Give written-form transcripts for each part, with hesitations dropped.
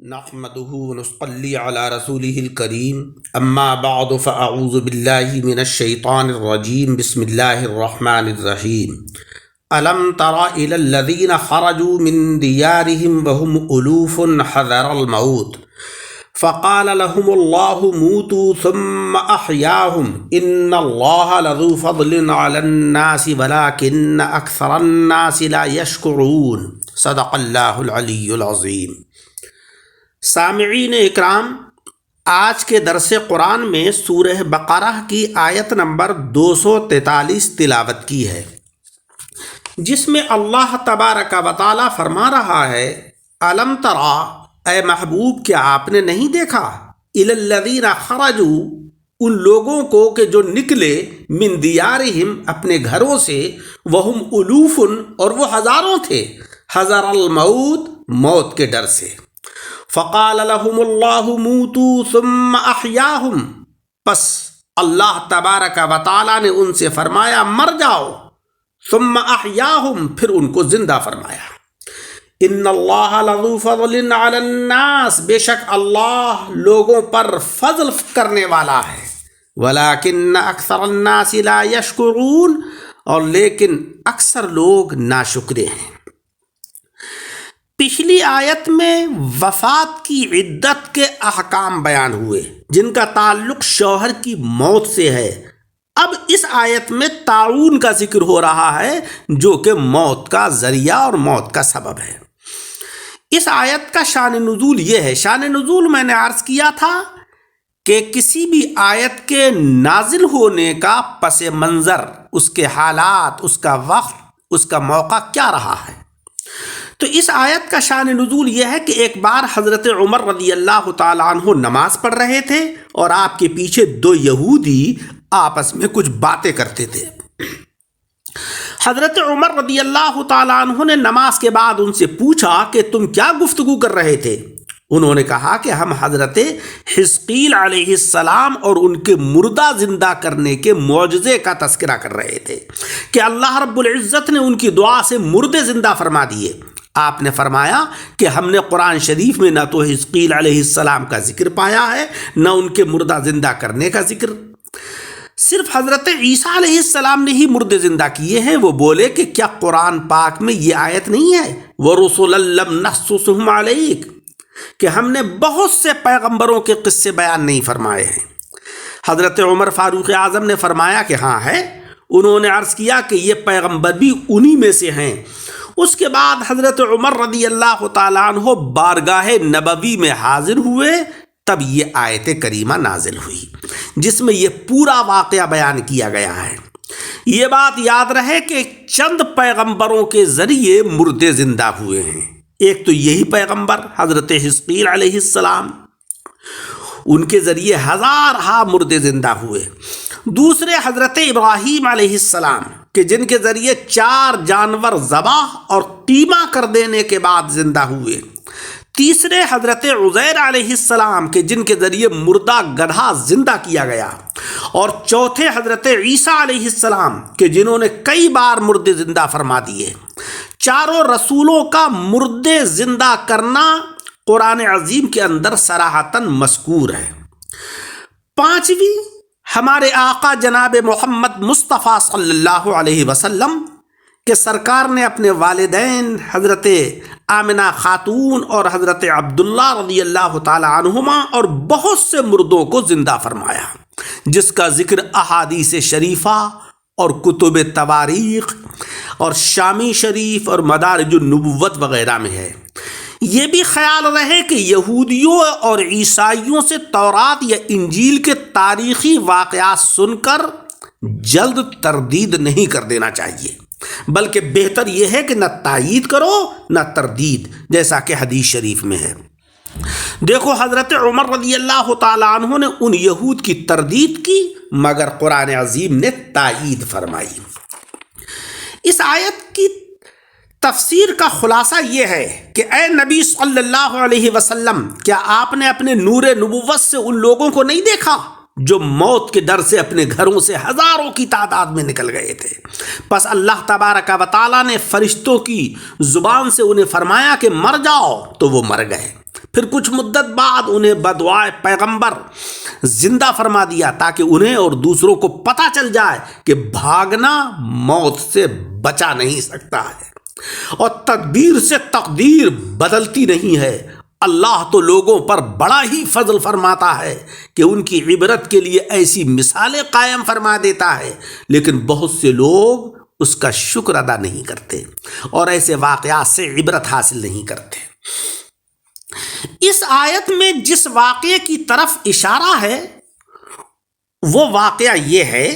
نحمده ونصلي على رسوله الكريم اما بعد فاعوذ بالله من الشيطان الرجيم بسم الله الرحمن الرحيم الم تر الى الذين خرجوا من ديارهم وهم الوف حذر الموت فقال لهم الله موتوا ثم احياهم ان الله لذو فضل على الناس ولكن اكثر الناس لا يشكرون صدق الله العلي العظيم۔ سامعین اکرام، آج کے درس قرآن میں سورہ بقرہ کی آیت نمبر 243 تلاوت کی ہے، جس میں اللہ تبارک و تعالی فرما رہا ہے، الم ترا، اے محبوب کیا آپ نے نہیں دیکھا، الی الذین خرجوا، ان لوگوں کو کہ جو نکلے، من دیارہم، اپنے گھروں سے، وہم الوف، اور وہ ہزاروں تھے، حذر الموت، موت کے ڈر سے۔ فقال لهم اللہ موتوا ثم احیاہم، پس اللہ تبارک و تعالی نے ان سے فرمایا مر جاؤ، ثم احیاہم، پھر ان کو زندہ فرمایا۔ ان اللہ لذو فضل علی الناس، بے شک اللہ لوگوں پر فضل کرنے والا ہے، ولکن اکثر الناس لا یشکرون، اور لیکن اکثر لوگ ناشکرے ہیں۔ پچھلی آیت میں وفات کی عدت کے احکام بیان ہوئے جن کا تعلق شوہر کی موت سے ہے۔ اب اس آیت میں طاعون کا ذکر ہو رہا ہے جو کہ موت کا ذریعہ اور موت کا سبب ہے۔ اس آیت کا شان نزول یہ ہے، شان نزول میں نے عرض کیا تھا کہ کسی بھی آیت کے نازل ہونے کا پس منظر، اس کے حالات، اس کا وقت، اس کا موقع کیا رہا ہے۔ تو اس آیت کا شان نزول یہ ہے کہ ایک بار حضرت عمر رضی اللہ تعالیٰ عنہ نماز پڑھ رہے تھے اور آپ کے پیچھے دو یہودی آپس میں کچھ باتیں کرتے تھے۔ حضرت عمر رضی اللہ تعالیٰ عنہ نے نماز کے بعد ان سے پوچھا کہ تم کیا گفتگو کر رہے تھے؟ انہوں نے کہا کہ ہم حضرت حزقیل علیہ السلام اور ان کے مردہ زندہ کرنے کے معجزے کا تذکرہ کر رہے تھے کہ اللہ رب العزت نے ان کی دعا سے مردے زندہ فرما دیے۔ آپ نے فرمایا کہ ہم نے قرآن شریف میں نہ تو حزقیل علیہ السلام کا ذکر پایا ہے، نہ ان کے مردہ زندہ کرنے کا ذکر۔ صرف حضرت عیسیٰ علیہ السلام نے ہی مردے زندہ کیے ہیں۔ وہ بولے کہ کیا قرآن پاک میں یہ آیت نہیں ہے، وَرُسُلًا لَّمْ نَقْصُصْهُمْ عَلَيْكَ، کہ ہم نے بہت سے پیغمبروں کے قصے بیان نہیں فرمائے ہیں۔ حضرت عمر فاروق اعظم نے فرمایا کہ ہاں ہے۔ انہوں نے عرض کیا کہ یہ پیغمبر بھی انہی میں سے ہیں۔ اس کے بعد حضرت عمر رضی اللہ تعالیٰ عنہ بارگاہ نبوی میں حاضر ہوئے، تب یہ آیت کریمہ نازل ہوئی جس میں یہ پورا واقعہ بیان کیا گیا ہے۔ یہ بات یاد رہے کہ چند پیغمبروں کے ذریعے مردے زندہ ہوئے ہیں۔ ایک تو یہی پیغمبر حضرت حزقیل علیہ السلام، ان کے ذریعے ہزارہا مردے زندہ ہوئے۔ دوسرے حضرت ابراہیم علیہ السلام کہ جن کے ذریعے 4 جانور ذبح اور قیمہ کر دینے کے بعد زندہ ہوئے۔ تیسرے حضرت عزیر علیہ السلام کہ جن کے ذریعے مردہ گدھا زندہ کیا گیا۔ اور چوتھے حضرت عیسیٰ علیہ السلام کہ جنہوں نے کئی بار مردے زندہ فرما دیے۔ چاروں رسولوں کا مردے زندہ کرنا قرآن عظیم کے اندر صراحتاً مذکور ہے۔ پانچویں، ہمارے آقا جناب محمد مصطفیٰ صلی اللہ علیہ وسلم کہ سرکار نے اپنے والدین حضرت آمنہ خاتون اور حضرت عبداللہ رضی اللہ تعالی عنہما اور بہت سے مردوں کو زندہ فرمایا، جس کا ذکر احادیث شریفہ اور کتب تواریخ اور شامی شریف اور مدارج النبوت وغیرہ میں ہے۔ یہ بھی خیال رہے کہ یہودیوں اور عیسائیوں سے تورات یا انجیل کے تاریخی واقعات سن کر جلد تردید نہیں کر دینا چاہیے، بلکہ بہتر یہ ہے کہ نہ تائید کرو نہ تردید، جیسا کہ حدیث شریف میں ہے۔ دیکھو حضرت عمر رضی اللہ تعالیٰ عنہ نے ان یہود کی تردید کی، مگر قرآن عظیم نے تائید فرمائی۔ اس آیت کی تفسیر کا خلاصہ یہ ہے کہ اے نبی صلی اللہ علیہ وسلم، کیا آپ نے اپنے نور نبوت سے ان لوگوں کو نہیں دیکھا جو موت کے ڈر سے اپنے گھروں سے ہزاروں کی تعداد میں نکل گئے تھے؟ پس اللہ تبارک و تعالیٰ نے فرشتوں کی زبان سے انہیں فرمایا کہ مر جاؤ، تو وہ مر گئے۔ پھر کچھ مدت بعد انہیں بدعائے پیغمبر زندہ فرما دیا تاکہ انہیں اور دوسروں کو پتہ چل جائے کہ بھاگنا موت سے بچا نہیں سکتا ہے اور تدبیر سے تقدیر بدلتی نہیں ہے۔ اللہ تو لوگوں پر بڑا ہی فضل فرماتا ہے کہ ان کی عبرت کے لیے ایسی مثالیں قائم فرما دیتا ہے، لیکن بہت سے لوگ اس کا شکر ادا نہیں کرتے اور ایسے واقعات سے عبرت حاصل نہیں کرتے۔ اس آیت میں جس واقعے کی طرف اشارہ ہے وہ واقعہ یہ ہے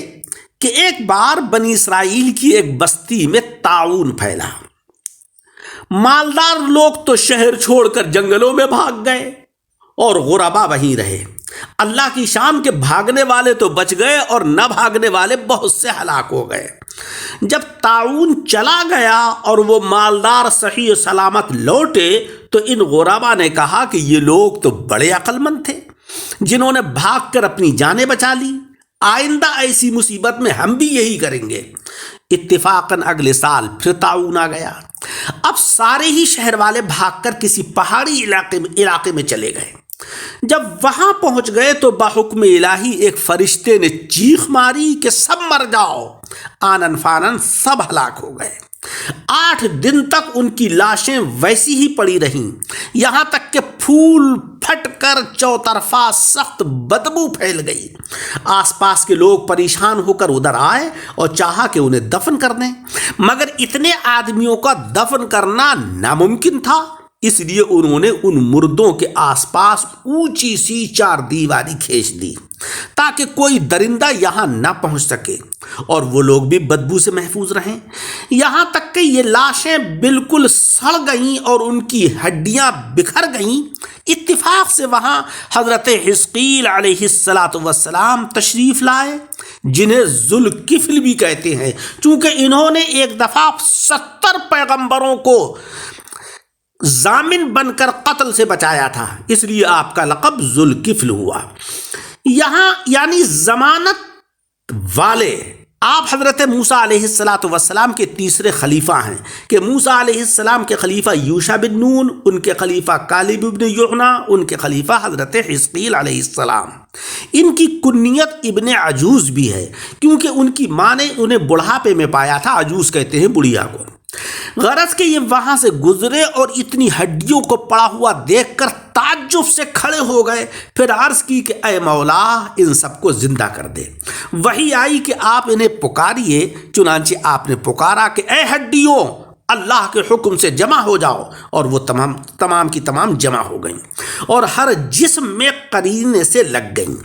کہ ایک بار بنی اسرائیل کی ایک بستی میں طاعون پھیلا۔ مالدار لوگ تو شہر چھوڑ کر جنگلوں میں بھاگ گئے اور غربا وہیں رہے۔ اللہ کی شان کے بھاگنے والے تو بچ گئے اور نہ بھاگنے والے بہت سے ہلاک ہو گئے۔ جب طاعون چلا گیا اور وہ مالدار صحیح سلامت لوٹے تو ان غربا نے کہا کہ یہ لوگ تو بڑے عقل مند تھے جنہوں نے بھاگ کر اپنی جانیں بچا لی، آئندہ ایسی مصیبت میں ہم بھی یہی کریں گے۔ اتفاقاً اگلے سال پھر طاعون آ گیا۔ اب سارے ہی شہر والے بھاگ کر کسی پہاڑی علاقے میں چلے گئے۔ جب وہاں پہنچ گئے تو بحکم الہی ایک فرشتے نے چیخ ماری کہ سب مر جاؤ۔ آنن فانن سب ہلاک ہو گئے۔ 8 دن تک ان کی لاشیں ویسی ہی پڑی رہیں، یہاں تک کہ پھول پھٹ کر چوطرفہ سخت بدبو پھیل گئی۔ آس پاس کے لوگ پریشان ہو کر ادھر آئے اور چاہا کہ انہیں دفن کر دیں، مگر اتنے آدمیوں کا دفن کرنا ناممکن تھا، اس لیے انہوں نے ان مردوں کے آس پاس اونچی سی 4 دیواری کھینچ دی تاکہ کوئی درندہ یہاں نہ پہنچ سکے اور وہ لوگ بھی بدبو سے محفوظ رہیں، یہاں تک کہ یہ لاشیں بالکل سڑ گئیں اور ان کی ہڈیاں بکھر گئیں۔ اتفاق سے وہاں حضرت حزقیل علیہ السلام تشریف لائے، جنہیں ذوالکفل بھی کہتے ہیں، چونکہ انہوں نے ایک دفعہ 70 پیغمبروں کو ضامن بن کر قتل سے بچایا تھا، اس لیے آپ کا لقب ذوالکفل ہوا۔ یہاں یعنی ضمانت والے آپ حضرت موسیٰ علیہ السلام کے تیسرے خلیفہ ہیں کہ موسیٰ علیہ السلام کے خلیفہ یوشع بن نون، ان کے خلیفہ کالب بن یحنہ، ان کے خلیفہ حضرت حزقیل علیہ السلام۔ ان کی کنیت ابن عجوز بھی ہے کیونکہ ان کی ماں نے انہیں بڑھاپے میں پایا تھا، عجوز کہتے ہیں بڑھیا کو۔ غرض کہ یہ وہاں سے گزرے اور اتنی ہڈیوں کو پڑا ہوا دیکھ کر تعجب سے کھڑے ہو گئے، پھر عرض کی کہ اے مولا ان سب کو زندہ کر دے۔ وحی آئی کہ آپ انہیں پکاریے، چنانچہ آپ نے پکارا کہ اے ہڈیوں اللہ کے حکم سے جمع ہو جاؤ، اور وہ تمام کی تمام جمع ہو گئیں اور ہر جسم میں قرینے سے لگ گئیں۔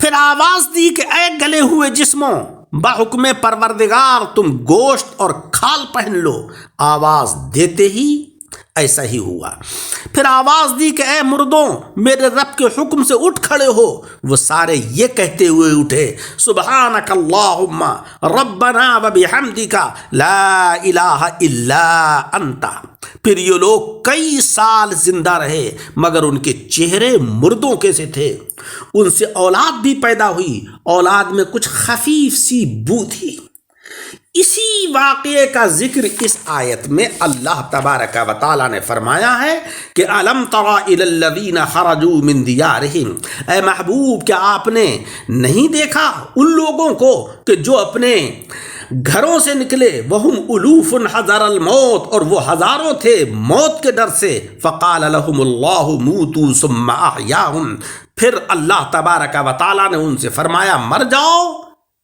پھر آواز دی کہ اے گلے ہوئے جسموں، بحکم پروردگار تم گوشت اور کھال پہن لو۔ آواز دیتے ہی ایسا ہی ہوا۔ پھر آواز دی کہ اے مردوں میرے رب کے حکم سے اٹھ کھڑے ہو۔ وہ سارے یہ کہتے ہوئے اٹھے سبحانک اللہم ربنا وبحمدک لا الہ الا انت۔ پھر یہ لوگ کئی سال زندہ رہے مگر ان کے چہرے مردوں کے سے تھے۔ ان سے اولاد بھی پیدا ہوئی، اولاد میں کچھ خفیف سی بو تھی۔ اسی واقعے کا ذکر اس آیت میں اللہ تبارک و تعالی نے فرمایا ہے کہ الم تر الی الذین خرجوا من دیارہم، اے محبوب کیا آپ نے نہیں دیکھا ان لوگوں کو کہ جو اپنے گھروں سے نکلے، وہم الوف حذر الموت، اور وہ ہزاروں تھے موت کے ڈر سے، فقال لهم اللہ موتوا ثم احیاہم، پھر اللہ تبارک و تعالی نے ان سے فرمایا مر جاؤ،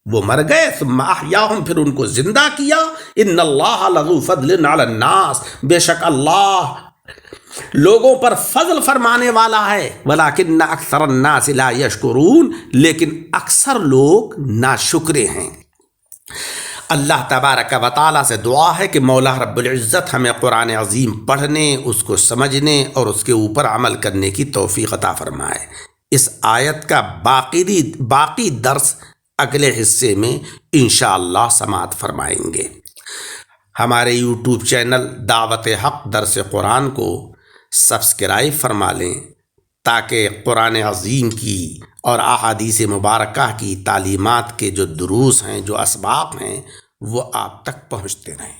وہ مر گئے، ثم احیاہم، پھر ان کو زندہ کیا۔ ان اللہ لذو فضل علی الناس، بے شک اللہ لوگوں پر فضل فرمانے والا ہے، ولکن اکثر الناس لا یشکرون، لیکن اکثر لوگ ناشکرے ہیں۔ اللہ تبارک و تعالیٰ سے دعا ہے کہ مولا رب العزت ہمیں قرآن عظیم پڑھنے، اس کو سمجھنے اور اس کے اوپر عمل کرنے کی توفیق عطا فرمائے۔ اس آیت کا باقی درس اگلے حصے میں انشاءاللہ سماعت فرمائیں گے۔ ہمارے یوٹیوب چینل دعوت حق درس قرآن کو سبسکرائب فرما لیں تاکہ قرآن عظیم کی اور احادیث مبارکہ کی تعلیمات کے جو دروس ہیں، جو اسباق ہیں، وہ آپ تک پہنچتے رہیں۔